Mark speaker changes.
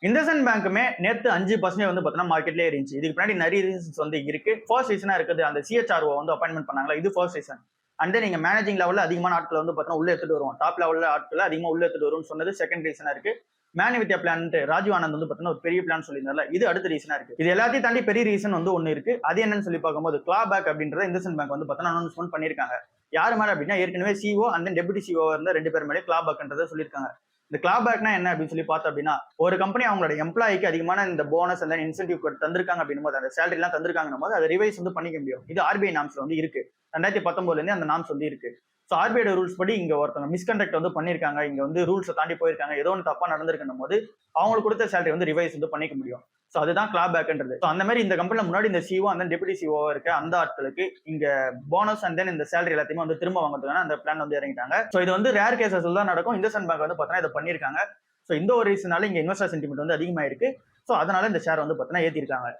Speaker 1: இந்தசன் பேங்க்குமே நேத்து 5% வந்து பார்த்தீங்கன்னா மார்க்கெட்லயே இருந்துச்சு. இதுக்கு பின்னாடி நிறைய ரீசன்ஸ் வந்து இருக்கு. ஃபர்ஸ்ட் ரீசனா இருக்குது அந்த சிஹெச்ஆர்ஓ வந்து அப்பாயின்ட்மென்ட் பண்ணாங்களா, இது ஃபர்ஸ்ட் ரீசன். அண்ட் தென் நீங்க மேனேஜிங் லெவல்ல அதிகமான ஆட்கள வந்து பார்த்தீங்கன்னா உள்ள எடுத்துட்டு வருவோம். டாப் லெவல்ல ஆட்கள அதிகமா உள்ள எடுத்துட்டு வருவோம்னு சொன்னது செகண்ட் ரீசனா இருக்கு. மேனி வித்யா பிளான்ட்டு ராஜீவ் ஆனந்த் வந்து பார்த்தீங்கன்னா ஒரு பெரிய பிளான் சொல்லியிருந்தார்ல, இது அடுத்த ரீசனா இருக்கு. இது எல்லாத்தையும் தாண்டி பெரிய ரீசன் வந்து ஒண்ணு இருக்கு. அது என்னன்னு சொல்லி பார்க்கும்போது கிளா பேக் அப்படின்றத இந்தசன் பேங்க் வந்து பார்த்தீங்கன்னா அனௌன்ஸ்மென்ட் பண்ணியிருக்காங்க. யாரு மேல அப்படின்னா ஏற்கனவே CO and then deputy CO இருந்த 2 பேர் மேலே கிளா பேக்ன்றத சொல்லியிருக்காங்க. இந்த கிளா பேக்னா என்ன அப்படின்னு சொல்லி பார்த்தோம் அப்படின்னா, ஒரு கம்பெனி அவங்களோட எம்ப்ளாய்க்கு அதிகமான இந்த போனஸ் அண்ட் இன்சென்டிவ் தந்திருக்காங்க அப்படின்னும் போது, அந்த சேலரி எல்லாம் தந்திருக்காங்கன்னும் போது அதை ரிவைஸ் வந்து பண்ணிக்க முடியும். இது ஆர்பிஐ நாம்ஸ்ல வந்து இருக்கு. 2019 இருந்தே அந்த நாம்ஸ் வந்து இருக்கு. ஸோ ஆர்பிஐ ரூல்ஸ் படி இங்க ஒருத்தவங்க மிஸ்கண்டக்ட் வந்து பண்ணிருக்காங்க, இங்க வந்து ரூல்ஸை தாண்டி போயிருக்காங்க, ஏதோ ஒன்று தப்பா நடந்திருக்குன்னும் போது அவங்களுக்கு கொடுத்த சேலரி வந்து ரிவைஸ் வந்து பண்ணிக்க முடியும். ஸோ அதுதான் கிளா பேக்ன்றது. ஸோ அந்த மாதிரி இந்த கம்பெனில முன்னாடி இந்த சிஓ அந்த டெபுட்டி சிஓ இருக்க அந்த ஆட்களுக்கு இங்க போனஸ் அண்ட் தென் இந்த சேலரி எல்லாத்தையுமே வந்து திரும்ப வாங்குறதுக்கான அந்த பிளான் வந்து இறங்கிட்டாங்க. ஸோ இது வந்து ரேர் கேசஸ் தான் நடக்கும். இந்தசன் பேங்க் வந்து பார்த்தீங்கன்னா இதை பண்ணியிருக்காங்க. ஸோ இந்த ஒரு ரீசனால இங்க இன்வெஸ்டர் சென்டிமெண்ட் வந்து அதிகமாயிருக்கு. ஸோ அதனால இந்த ஷேர் வந்து பார்த்தீங்கன்னா ஏத்திருக்காங்க.